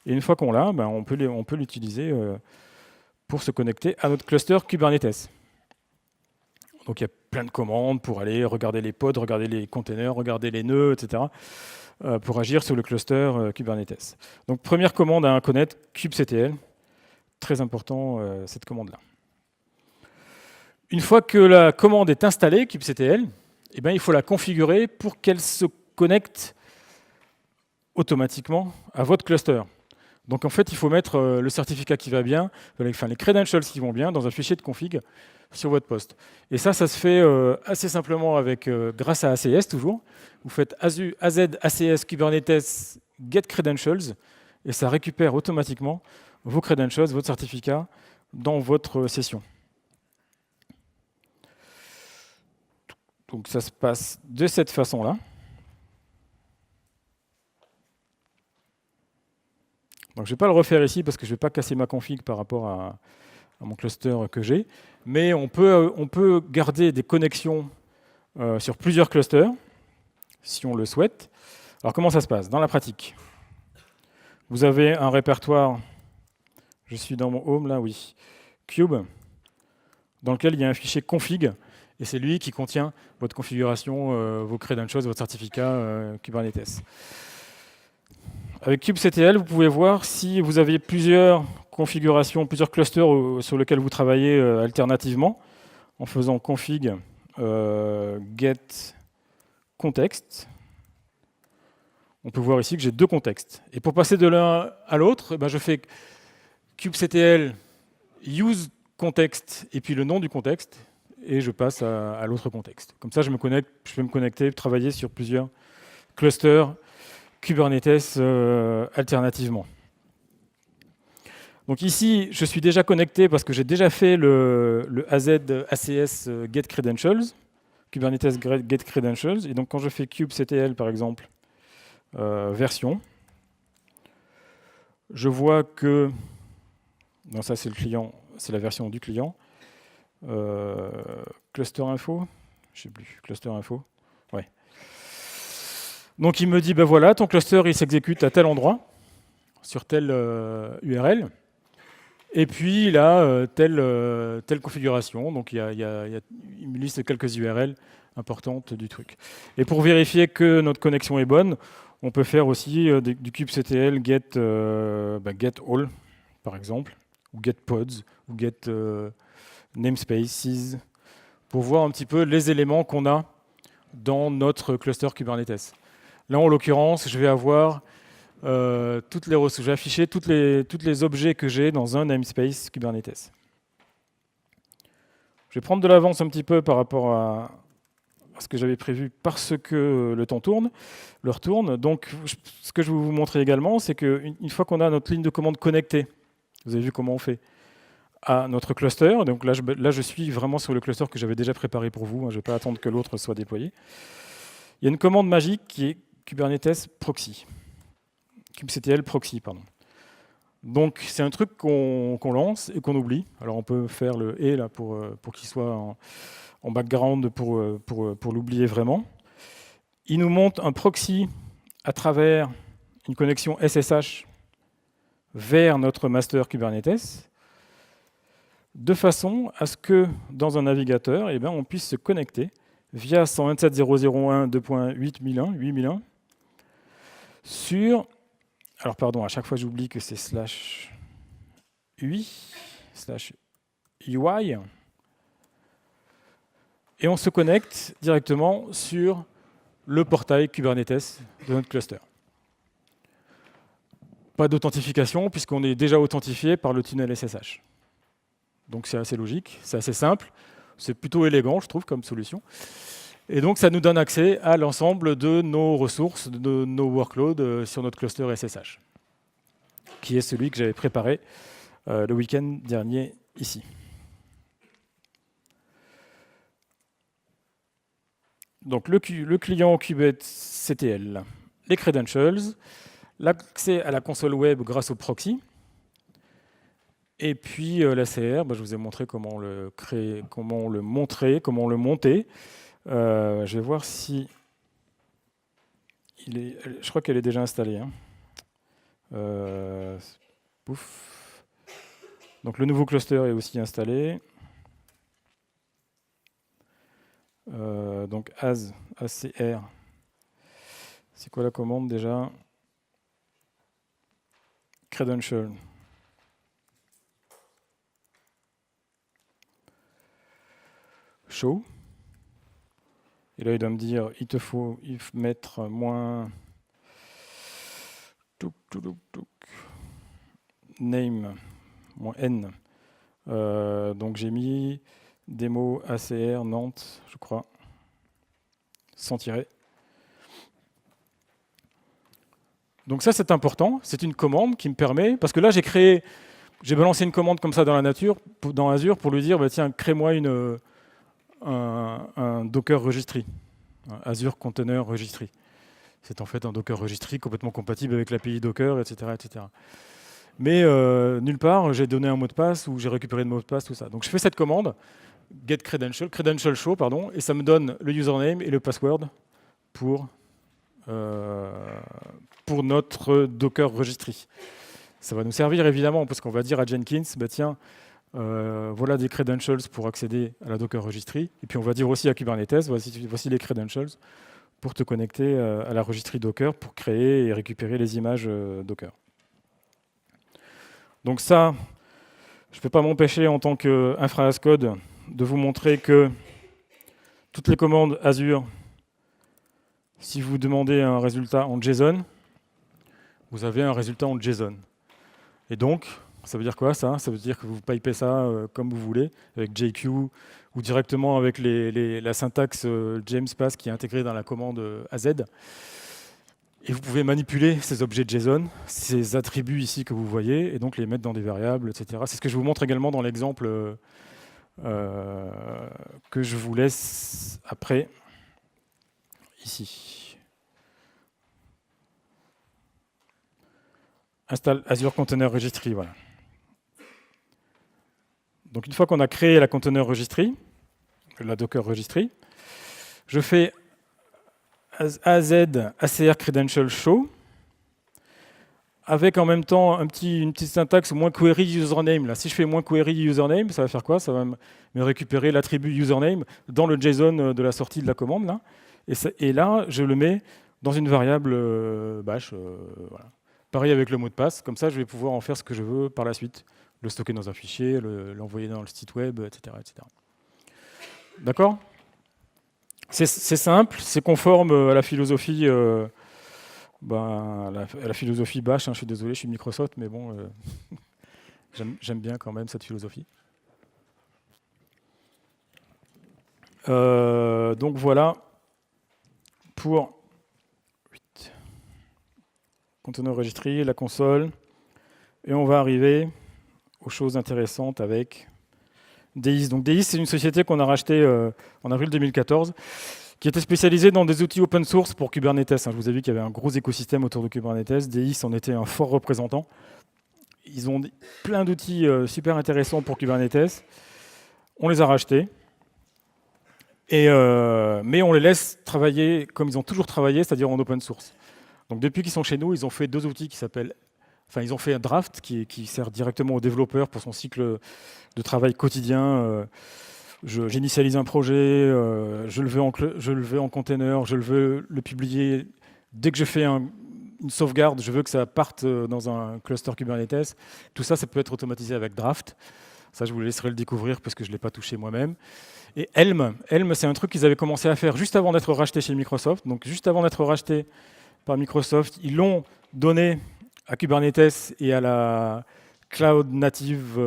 Et une fois qu'on l'a, on peut l'utiliser pour se connecter à notre cluster Kubernetes. Donc il y a plein de commandes pour aller regarder les pods, regarder les containers, regarder les nœuds, etc. pour agir sur le cluster Kubernetes. Donc première commande à connaître, kubectl. Très important cette commande-là. Une fois que la commande est installée, kubectl, eh bien, il faut la configurer pour qu'elle se connecte automatiquement à votre cluster. Donc en fait, il faut mettre le certificat qui va bien, enfin, les credentials qui vont bien dans un fichier de config sur votre poste. Et ça se fait assez simplement grâce à ACS toujours. Vous faites az ACS Kubernetes get credentials et ça récupère automatiquement vos credentials, votre certificat dans votre session. Donc ça se passe de cette façon-là. Donc je ne vais pas le refaire ici parce que je ne vais pas casser ma config par rapport à mon cluster que j'ai. Mais on peut garder des connexions sur plusieurs clusters, si on le souhaite. Alors comment ça se passe dans la pratique? Vous avez un répertoire, je suis dans mon home là, oui, Kube, dans lequel il y a un fichier config, et c'est lui qui contient votre configuration, vos credentials, votre certificat Kubernetes. Avec kubectl, vous pouvez voir si vous avez plusieurs configurations, plusieurs clusters sur lesquels vous travaillez alternativement, en faisant config get context. On peut voir ici que j'ai deux contextes. Et pour passer de l'un à l'autre, je fais kubectl use context et puis le nom du contexte, et je passe à l'autre contexte. Comme ça, je peux me connecter, travailler sur plusieurs clusters Kubernetes alternativement. Donc ici, je suis déjà connecté parce que j'ai déjà fait le AZ ACS get credentials, Kubernetes get credentials. Et donc quand je fais kubectl par exemple, version, je vois que, non, ça c'est le client, c'est la version du client. Cluster info, je sais plus, cluster info, ouais. Donc il me dit, ben voilà, ton cluster il s'exécute à tel endroit, sur telle URL, et puis il a telle configuration, donc il me liste quelques URL importantes du truc. Et pour vérifier que notre connexion est bonne, on peut faire aussi du kubectl get all, par exemple, ou get pods, ou get namespaces, pour voir un petit peu les éléments qu'on a dans notre cluster Kubernetes. Là, en l'occurrence, je vais avoir toutes les ressources. Je vais afficher tous les objets que j'ai dans un namespace Kubernetes. Je vais prendre de l'avance un petit peu par rapport à ce que j'avais prévu parce que le temps retourne. Donc, ce que je vais vous montrer également, c'est qu'une fois qu'on a notre ligne de commande connectée, vous avez vu comment on fait, à notre cluster. Donc là, je suis vraiment sur le cluster que j'avais déjà préparé pour vous. Je ne vais pas attendre que l'autre soit déployé. Il y a une commande magique qui est Kubernetes proxy. kubectl proxy, pardon. Donc c'est un truc qu'on lance et qu'on oublie. Alors on peut faire le « et » là pour qu'il soit en background pour l'oublier vraiment. Il nous montre un proxy à travers une connexion SSH vers notre master Kubernetes, de façon à ce que dans un navigateur, on puisse se connecter via 127.0.1.2.8.1001 sur... Alors pardon, à chaque fois j'oublie que c'est /UI, et on se connecte directement sur le portail Kubernetes de notre cluster. Pas d'authentification puisqu'on est déjà authentifié par le tunnel SSH. Donc c'est assez logique, c'est assez simple, c'est plutôt élégant je trouve comme solution. Et donc, ça nous donne accès à l'ensemble de nos ressources, de nos workloads sur notre cluster SSH, qui est celui que j'avais préparé le week-end dernier ici. Donc, le client kubectl, les credentials, l'accès à la console web grâce au proxy, et puis l'ACR, je vous ai montré comment le créer, comment le montrer, comment le monter. Je vais voir si je crois qu'elle est déjà installée. Pouf. Donc le nouveau cluster est aussi installé. Donc ACR, C'est quoi la commande déjà? Credential. Show. Et là, il doit me dire, il faut mettre moins name, moins n. Donc j'ai mis démo ACR Nantes, je crois, sans tirer. Donc ça, c'est important. C'est une commande qui me permet, parce que là, j'ai balancé une commande comme ça dans la nature, dans Azure, pour lui dire, bah, tiens, crée-moi un Docker Registry, un Azure Container Registry. C'est en fait un Docker Registry complètement compatible avec l'API Docker, etc., etc. Mais nulle part, j'ai donné un mot de passe ou j'ai récupéré le mot de passe, tout ça. Donc je fais cette commande, get credential show, pardon, et ça me donne le username et le password pour notre Docker Registry. Ça va nous servir évidemment, parce qu'on va dire à Jenkins, bah, tiens, voilà des credentials pour accéder à la Docker Registry. Et puis on va dire aussi à Kubernetes, voici les credentials pour te connecter à la registry Docker pour créer et récupérer les images Docker. Donc ça, je ne peux pas m'empêcher en tant qu'infra as code de vous montrer que toutes les commandes Azure, si vous demandez un résultat en JSON, vous avez un résultat en JSON. Et donc, ça veut dire quoi ça? Ça veut dire que vous pipez ça comme vous voulez, avec JQ ou directement avec la syntaxe JMSPass qui est intégrée dans la commande AZ. Et vous pouvez manipuler ces objets JSON, ces attributs ici que vous voyez, et donc les mettre dans des variables, etc. C'est ce que je vous montre également dans l'exemple que je vous laisse après, ici. Installe Azure Container Registry, voilà. Donc une fois qu'on a créé la Container Registry, la Docker Registry, je fais AZ ACR Credential Show, avec en même temps une petite syntaxe moins query username. Là, si je fais moins query username, ça va faire quoi? Ça va me récupérer l'attribut username dans le JSON de la sortie de la commande. Là. Et là, je le mets dans une variable bash. Voilà. Pareil avec le mot de passe. Comme ça, je vais pouvoir en faire ce que je veux par la suite. Le stocker dans un fichier, l'envoyer dans le site web, etc. etc. D'accord? C'est simple, c'est conforme à la philosophie... la philosophie bash, hein, je suis désolé, je suis Microsoft, mais bon, j'aime bien quand même cette philosophie. Donc voilà pour Container Registry, la console, et on va arriver aux choses intéressantes avec Deis. Donc Deis, c'est une société qu'on a rachetée en avril 2014, qui était spécialisée dans des outils open source pour Kubernetes. Je vous ai vu qu'il y avait un gros écosystème autour de Kubernetes. Deis en était un fort représentant. Ils ont plein d'outils super intéressants pour Kubernetes. On les a rachetés. Mais on les laisse travailler comme ils ont toujours travaillé, c'est-à-dire en open source. Donc depuis qu'ils sont chez nous, ils ont fait deux outils qui s'appellent... Enfin, ils ont fait un Draft qui sert directement aux développeurs pour son cycle de travail quotidien. J'initialise un projet, je le veux en container, je le veux le publier. Dès que je fais une sauvegarde, je veux que ça parte dans un cluster Kubernetes. Tout ça, ça peut être automatisé avec Draft. Ça, je vous laisserai le découvrir parce que je ne l'ai pas touché moi-même. Et Helm, c'est un truc qu'ils avaient commencé à faire juste avant d'être rachetés chez Microsoft. Donc, juste avant d'être rachetés par Microsoft, ils l'ont donné à Kubernetes et à la Cloud Native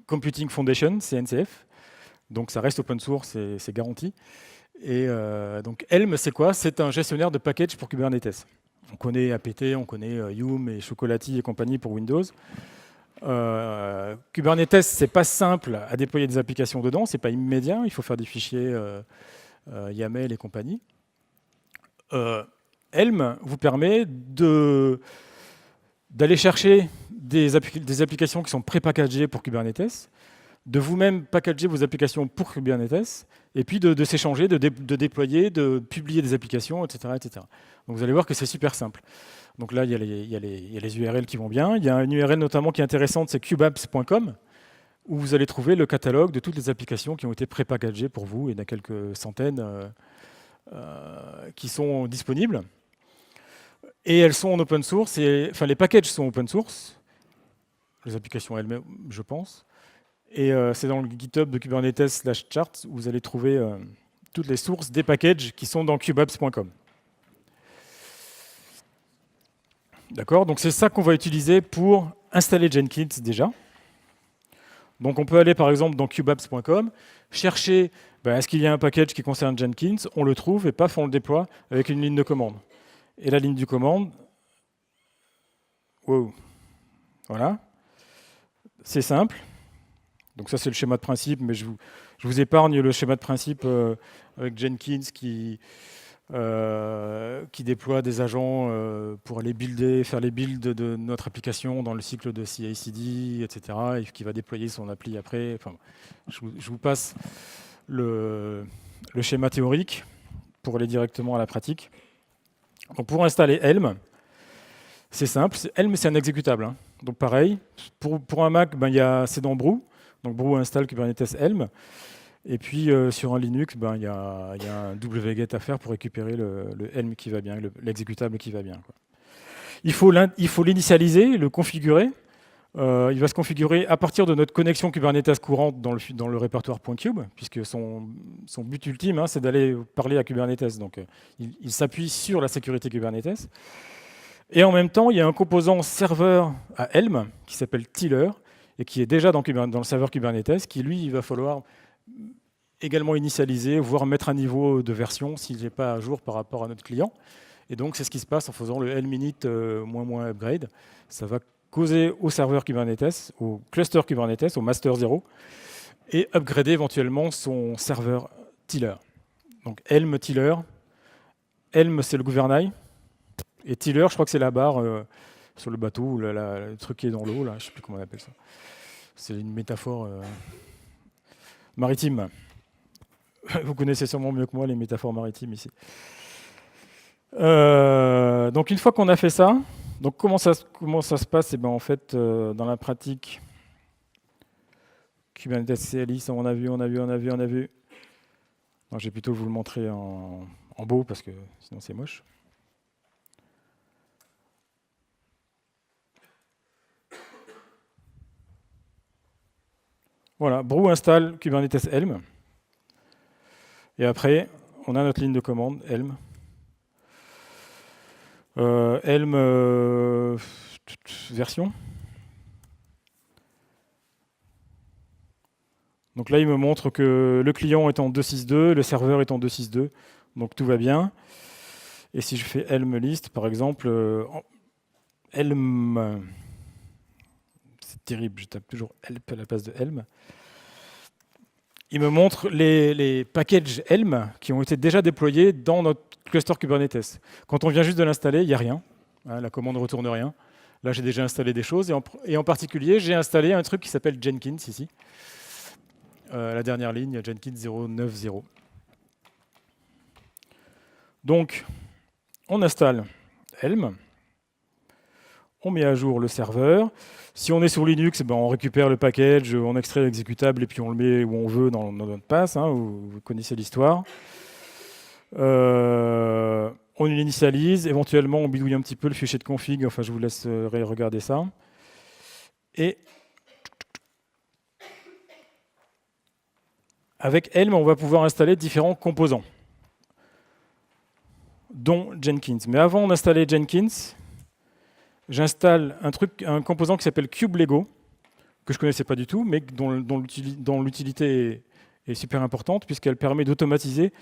Computing Foundation, CNCF. Donc, ça reste open source, c'est garanti. Et donc, Helm, c'est quoi? C'est un gestionnaire de packages pour Kubernetes. On connaît APT, on connaît Yum et Chocolati et compagnie pour Windows. Kubernetes, c'est pas simple à déployer des applications dedans, c'est pas immédiat, il faut faire des fichiers YAML et compagnie. Helm vous permet d'aller chercher des applications qui sont pré-packagées pour Kubernetes, de vous-même packager vos applications pour Kubernetes, et puis de s'échanger, de déployer, de publier des applications, etc., etc. Donc vous allez voir que c'est super simple. Donc là, il y a les URL qui vont bien. Il y a une URL notamment qui est intéressante, c'est kubeapps.com, où vous allez trouver le catalogue de toutes les applications qui ont été pré-packagées pour vous, et il y en a quelques centaines qui sont disponibles. Et elles sont en open source, enfin les packages sont open source, les applications elles-mêmes, je pense. Et c'est dans le GitHub de Kubernetes/charts où vous allez trouver toutes les sources des packages qui sont dans kubeapps.com. D'accord, donc c'est ça qu'on va utiliser pour installer Jenkins déjà. Donc on peut aller par exemple dans kubeapps.com, chercher est-ce qu'il y a un package qui concerne Jenkins, on le trouve et paf, on le déploie avec une ligne de commande. Et la ligne de commande, wow, voilà, c'est simple. Donc ça c'est le schéma de principe, mais je vous épargne le schéma de principe avec Jenkins qui déploie des agents pour aller faire les builds de notre application dans le cycle de CI/CD, etc. et qui va déployer son appli après. Enfin, je vous passe le schéma théorique pour aller directement à la pratique. Donc pour installer Helm, c'est simple. Helm, c'est un exécutable. Hein. Donc pareil, pour un Mac, c'est dans Brew. Donc Brew installe Kubernetes Helm. Et puis sur un Linux, il y a un wget à faire pour récupérer le Helm qui va bien, l'exécutable qui va bien. Quoi. Il faut l'initialiser, le configurer. Il va se configurer à partir de notre connexion Kubernetes courante dans le répertoire .cube, puisque son but ultime, c'est d'aller parler à Kubernetes. Donc il s'appuie sur la sécurité Kubernetes. Et en même temps, il y a un composant serveur à Helm qui s'appelle Tiller et qui est déjà dans le serveur Kubernetes, qui lui, il va falloir également initialiser, voire mettre un niveau de version s'il n'est pas à jour par rapport à notre client. Et donc, c'est ce qui se passe en faisant le Helminit -- upgrade. Ça va causer au serveur Kubernetes, au cluster Kubernetes, au master 0, et upgrader éventuellement son serveur Tiller. Donc, Helm, Tiller. Helm, c'est le gouvernail. Et Tiller, je crois que c'est la barre sur le bateau, le truc qui est dans l'eau, là, je ne sais plus comment on appelle ça. C'est une métaphore maritime. Vous connaissez sûrement mieux que moi les métaphores maritimes ici. Donc une fois qu'on a fait ça, donc comment ça se passe? En fait, dans la pratique, Kubernetes CLI, ça on a vu. Non, je vais plutôt vous le montrer en beau parce que sinon c'est moche. Voilà, Brew installe Kubernetes Helm. Et après, on a notre ligne de commande, Helm. Helm version. Donc là, il me montre que le client est en 2.6.2, le serveur est en 2.6.2, donc tout va bien. Et si je fais Helm list, par exemple, Helm, c'est terrible, je tape toujours help à la place de Helm. Il me montre les packages Helm qui ont été déjà déployés dans notre cluster Kubernetes. Quand on vient juste de l'installer, il n'y a rien. Hein, la commande ne retourne rien. Là, j'ai déjà installé des choses. Et en particulier, j'ai installé un truc qui s'appelle Jenkins ici. La dernière ligne, Jenkins 090. Donc, on installe Helm. On met à jour le serveur. Si on est sur Linux, on récupère le package, on extrait l'exécutable et puis on le met où on veut dans notre pass. Hein, vous connaissez l'histoire. On l'initialise. Éventuellement, on bidouille un petit peu le fichier de config. Enfin, je vous laisse regarder ça. Et avec Helm, on va pouvoir installer différents composants, dont Jenkins. Mais avant d'installer Jenkins, j'installe un composant qui s'appelle kubelego, que je ne connaissais pas du tout, mais dont l'utilité est super importante, puisqu'elle permet d'automatiser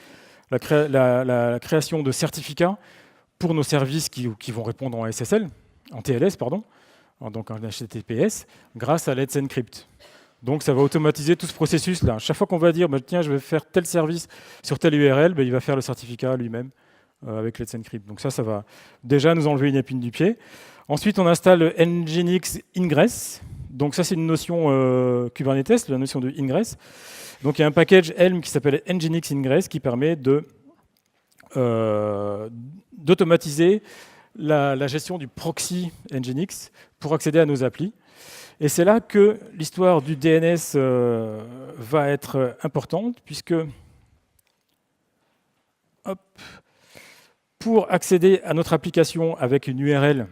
la création de certificats pour nos services qui vont répondre en SSL, en TLS, pardon, donc en HTTPS, grâce à Let's Encrypt. Donc ça va automatiser tout ce processus-là. Chaque fois qu'on va dire, tiens, je vais faire tel service sur telle URL, il va faire le certificat lui-même avec Let's Encrypt. Donc ça va déjà nous enlever une épine du pied. Ensuite, on installe Nginx Ingress. Donc ça, c'est une notion Kubernetes, la notion de Ingress. Donc il y a un package Helm qui s'appelle Nginx Ingress qui permet d'automatiser la gestion du proxy Nginx pour accéder à nos applis. Et c'est là que l'histoire du DNS va être importante, puisque Hop. Pour accéder à notre application avec une URL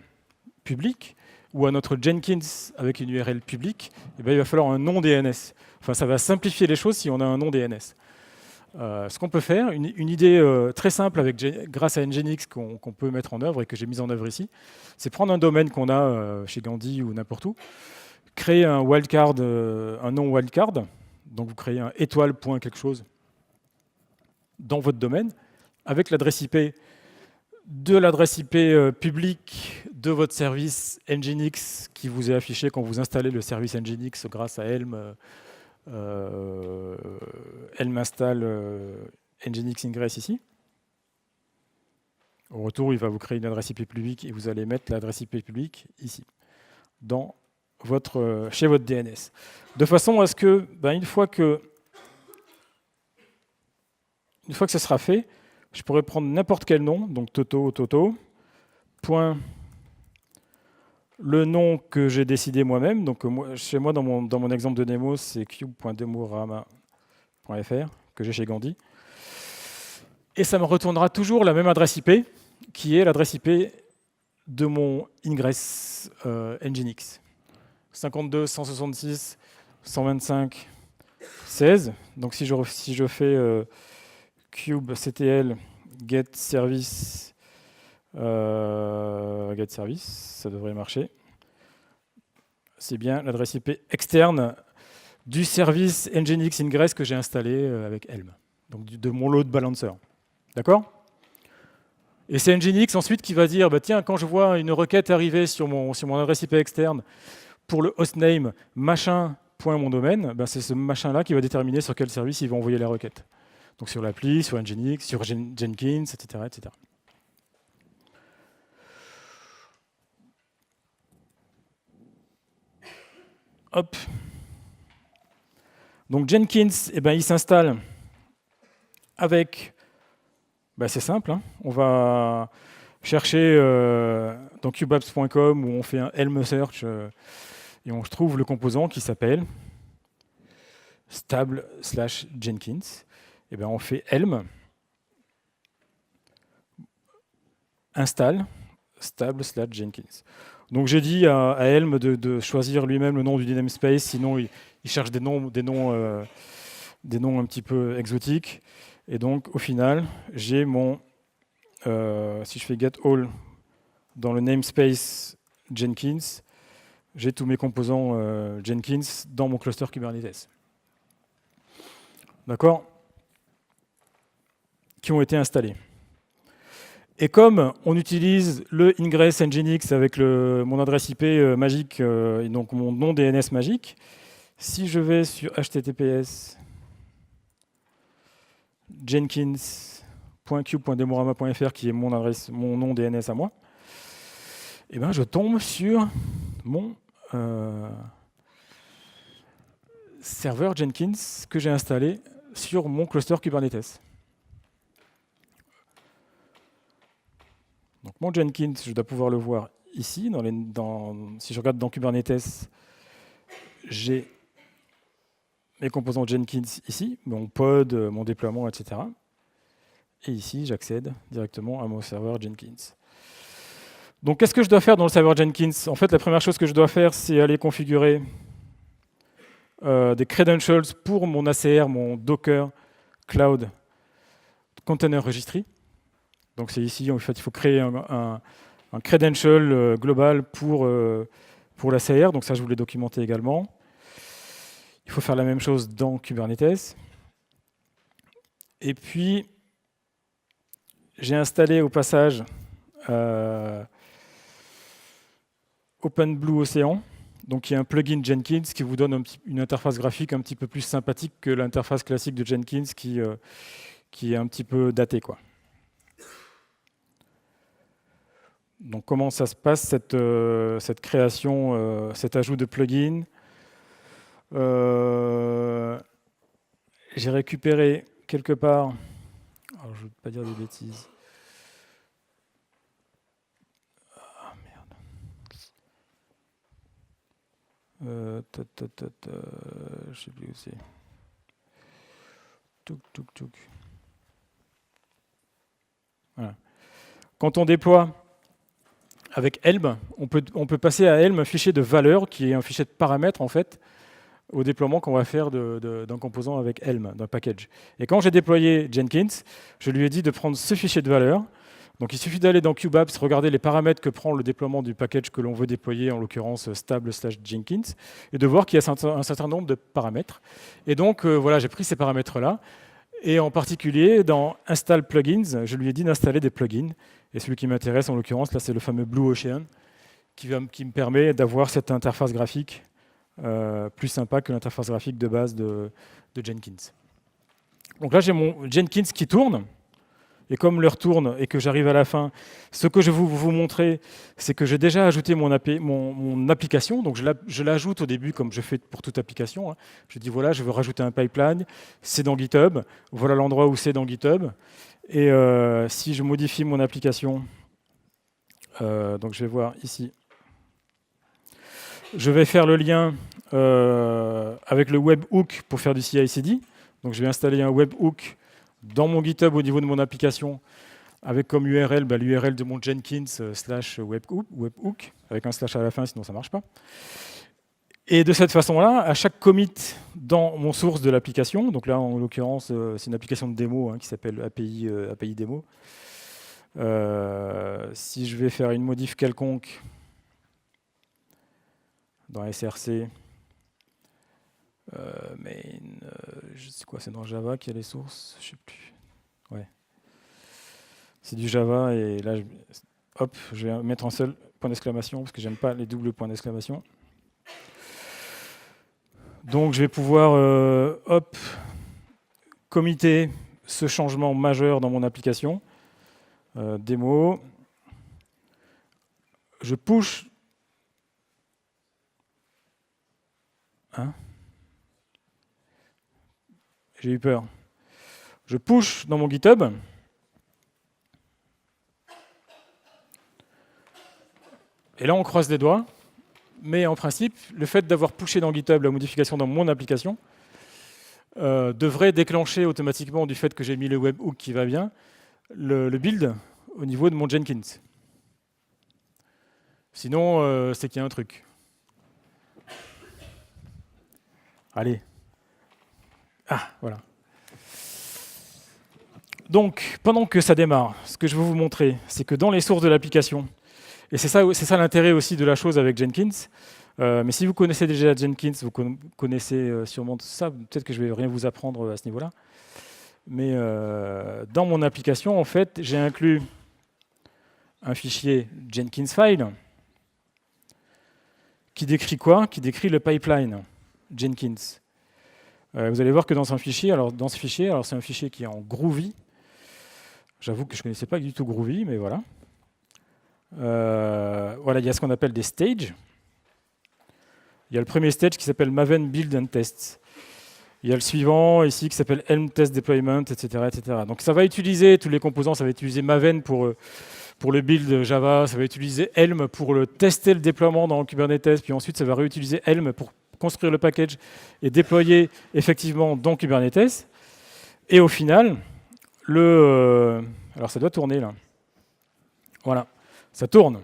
publique ou à notre Jenkins avec une URL publique, eh bien, il va falloir un nom DNS. Enfin, ça va simplifier les choses si on a un nom DNS. Ce qu'on peut faire, une idée très simple grâce à Nginx qu'on peut mettre en œuvre et que j'ai mise en œuvre ici, c'est prendre un domaine qu'on a chez Gandhi ou n'importe où, créer un wildcard, un nom wildcard, donc vous créez un étoile point quelque chose dans votre domaine, avec l'adresse IP de l'adresse IP publique de votre service Nginx qui vous est affiché quand vous installez le service Nginx grâce à Helm. Helm installe Nginx Ingress ici. Au retour, il va vous créer une adresse IP publique et vous allez mettre l'adresse IP publique ici, chez votre DNS. De façon à ce que, une fois que ce sera fait, je pourrais prendre n'importe quel nom, donc Toto, point le nom que j'ai décidé moi-même. Donc chez moi, dans mon exemple de démo, c'est cube.demorama.fr que j'ai chez Gandhi. Et ça me retournera toujours la même adresse IP, qui est l'adresse IP de mon ingress Nginx. 52 166 125 16. Donc si je fais kubectl get service, ça devrait marcher. C'est bien l'adresse IP externe du service Nginx Ingress que j'ai installé avec Helm, donc de mon load balancer. D'accord ? Et c'est Nginx ensuite qui va dire, tiens, quand je vois une requête arriver sur mon adresse IP externe pour le hostname machin.mondomaine, c'est ce machin-là qui va déterminer sur quel service il va envoyer la requête. Donc sur l'appli, sur Nginx, sur Jenkins, etc., etc. Hop. Donc Jenkins, il s'installe avec... c'est simple, hein. On va chercher dans cubeapps.com où on fait un Helm search et on trouve le composant qui s'appelle stable/Jenkins. On fait Helm install stable/Jenkins. Donc j'ai dit à Helm de choisir lui-même le nom du namespace, sinon il cherche des noms un petit peu exotiques. Et donc au final, j'ai si je fais get all dans le namespace Jenkins, j'ai tous mes composants Jenkins dans mon cluster Kubernetes. D'accord ? Qui ont été installés. Et comme on utilise le ingress Nginx avec mon adresse IP magique, et donc mon nom DNS magique, si je vais sur https jenkins.cube.demorama.fr qui est mon nom DNS à moi, je tombe sur mon serveur Jenkins que j'ai installé sur mon cluster Kubernetes. Donc mon Jenkins, je dois pouvoir le voir ici. Si je regarde dans Kubernetes, j'ai mes composants Jenkins ici, mon pod, mon déploiement, etc. Et ici, j'accède directement à mon serveur Jenkins. Donc qu'est-ce que je dois faire dans le serveur Jenkins ? En fait, la première chose que je dois faire, c'est aller configurer des credentials pour mon ACR, mon Docker Cloud Container Registry. Donc c'est ici, en fait, il faut créer un credential global pour l'ACR. Donc ça, je vous l'ai documenté également. Il faut faire la même chose dans Kubernetes. Et puis, j'ai installé au passage OpenBlueOcean, donc qui est un plugin Jenkins qui vous donne une interface graphique un petit peu plus sympathique que l'interface classique de Jenkins qui est un petit peu datée, quoi. Donc comment ça se passe cette création, cet ajout de plugin ? J'ai récupéré quelque part, alors je ne veux pas dire des bêtises. Ah merde. Je ne sais plus où c'est. Touk. Voilà. Quand on déploie avec Helm, on peut passer à Helm un fichier de valeur qui est un fichier de paramètres en fait au déploiement qu'on va faire d'un composant avec Helm, d'un package. Et quand j'ai déployé Jenkins, je lui ai dit de prendre ce fichier de valeur. Donc il suffit d'aller dans Cubeapps, regarder les paramètres que prend le déploiement du package que l'on veut déployer, en l'occurrence stable/Jenkins, et de voir qu'il y a un certain nombre de paramètres. Et donc voilà, j'ai pris ces paramètres-là. Et en particulier, dans Install Plugins, je lui ai dit d'installer des plugins. Et celui qui m'intéresse, en l'occurrence, là, c'est le fameux Blue Ocean, qui me permet d'avoir cette interface graphique plus sympa que l'interface graphique de base de Jenkins. Donc là, j'ai mon Jenkins qui tourne. Et comme l'heure tourne et que j'arrive à la fin, ce que je vais vous montrer, c'est que j'ai déjà ajouté mon application. Donc je l'ajoute au début comme je fais pour toute application. Hein. Je dis voilà, je veux rajouter un pipeline. C'est dans GitHub. Voilà l'endroit où c'est dans GitHub. Et si je modifie mon application, donc je vais voir ici. Je vais faire le lien avec le webhook pour faire du CI/CD. Donc je vais installer un webhook dans mon GitHub au niveau de mon application, avec comme URL l'URL de mon Jenkins /webhook, avec un slash à la fin, sinon ça ne marche pas. Et de cette façon-là, à chaque commit dans mon source de l'application, donc là en l'occurrence c'est une application de démo hein, qui s'appelle API démo. Si je vais faire une modif quelconque dans SRC, je sais quoi, c'est dans Java qu'il y a les sources, je sais plus. Ouais. C'est du Java et là, hop, je vais mettre un seul point d'exclamation parce que j'aime pas les doubles points d'exclamation. Donc je vais pouvoir, hop, committer ce changement majeur dans mon application. Démo. Je push. Hein? J'ai eu peur. Je push dans mon GitHub. Et là, on croise les doigts. Mais en principe, le fait d'avoir pushé dans GitHub la modification dans mon application devrait déclencher automatiquement, du fait que j'ai mis le webhook qui va bien, le build au niveau de mon Jenkins. Sinon, c'est qu'il y a un truc. Allez. Ah, voilà. Donc, pendant que ça démarre, ce que je veux vous montrer, c'est que dans les sources de l'application, et c'est ça l'intérêt aussi de la chose avec Jenkins, mais si vous connaissez déjà Jenkins, vous connaissez sûrement ça, peut-être que je ne vais rien vous apprendre à ce niveau-là, mais dans mon application, en fait, j'ai inclus un fichier Jenkins file qui décrit quoi? Qui décrit le pipeline Jenkins. Vous allez voir que dans ce fichier, c'est un fichier qui est en Groovy. J'avoue que je ne connaissais pas du tout Groovy, mais voilà. Voilà, il y a ce qu'on appelle des stages. Il y a le premier stage qui s'appelle Maven Build and Test. Il y a le suivant ici qui s'appelle Helm Test Deployment, etc., etc. Donc ça va utiliser tous les composants, ça va utiliser Maven pour le build Java, ça va utiliser Helm pour tester le déploiement dans Kubernetes, puis ensuite ça va réutiliser Helm pour construire le package et déployer effectivement dans Kubernetes. Et au final, alors ça doit tourner là. Voilà, ça tourne.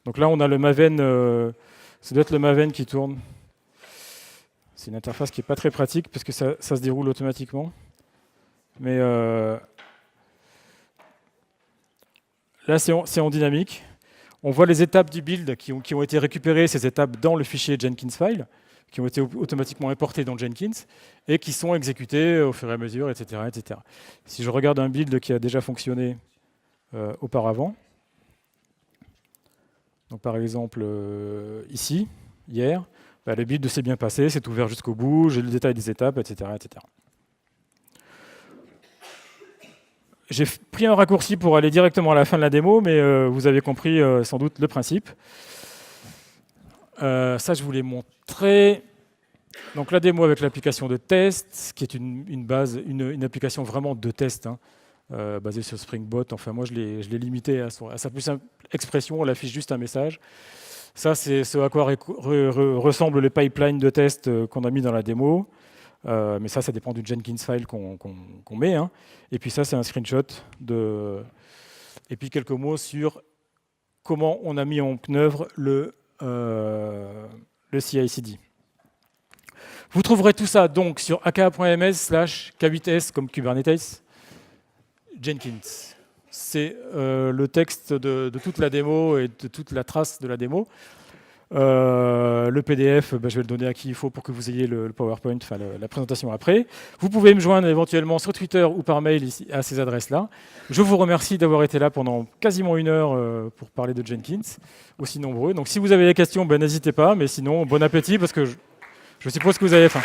Donc là, on a le Maven, ça doit être le Maven qui tourne. C'est une interface qui n'est pas très pratique parce que ça se déroule automatiquement. Mais là, c'est en dynamique. On voit les étapes du build qui ont été récupérées, ces étapes, dans le fichier Jenkins file, qui ont été automatiquement importées dans Jenkins et qui sont exécutées au fur et à mesure, etc., etc. Si je regarde un build qui a déjà fonctionné auparavant, donc par exemple ici, hier, le build s'est bien passé, c'est ouvert jusqu'au bout, j'ai le détail des étapes, etc., etc. J'ai pris un raccourci pour aller directement à la fin de la démo, mais vous avez compris sans doute le principe. Ça, je vous l'ai montré. Donc la démo avec l'application de test, qui est une application vraiment de test, hein, basée sur Spring Boot. Enfin, moi, je l'ai limité à sa plus simple expression. Elle affiche juste un message. Ça, c'est ce à quoi ressemblent les pipelines de test qu'on a mis dans la démo. Mais ça dépend du Jenkins file qu'on met. Hein. Et puis ça, c'est un screenshot Et puis quelques mots sur comment on a mis en œuvre le CI/CD. Vous trouverez tout ça donc sur aka.ms/k8s comme Kubernetes Jenkins. C'est le texte de toute la démo et de toute la trace de la démo. Le PDF, je vais le donner à qui il faut pour que vous ayez le PowerPoint, enfin la présentation après. Vous pouvez me joindre éventuellement sur Twitter ou par mail ici, à ces adresses-là. Je vous remercie d'avoir été là pendant quasiment 1 heure pour parler de Jenkins, aussi nombreux. Donc si vous avez des questions, n'hésitez pas, mais sinon, bon appétit parce que je suppose que vous avez faim.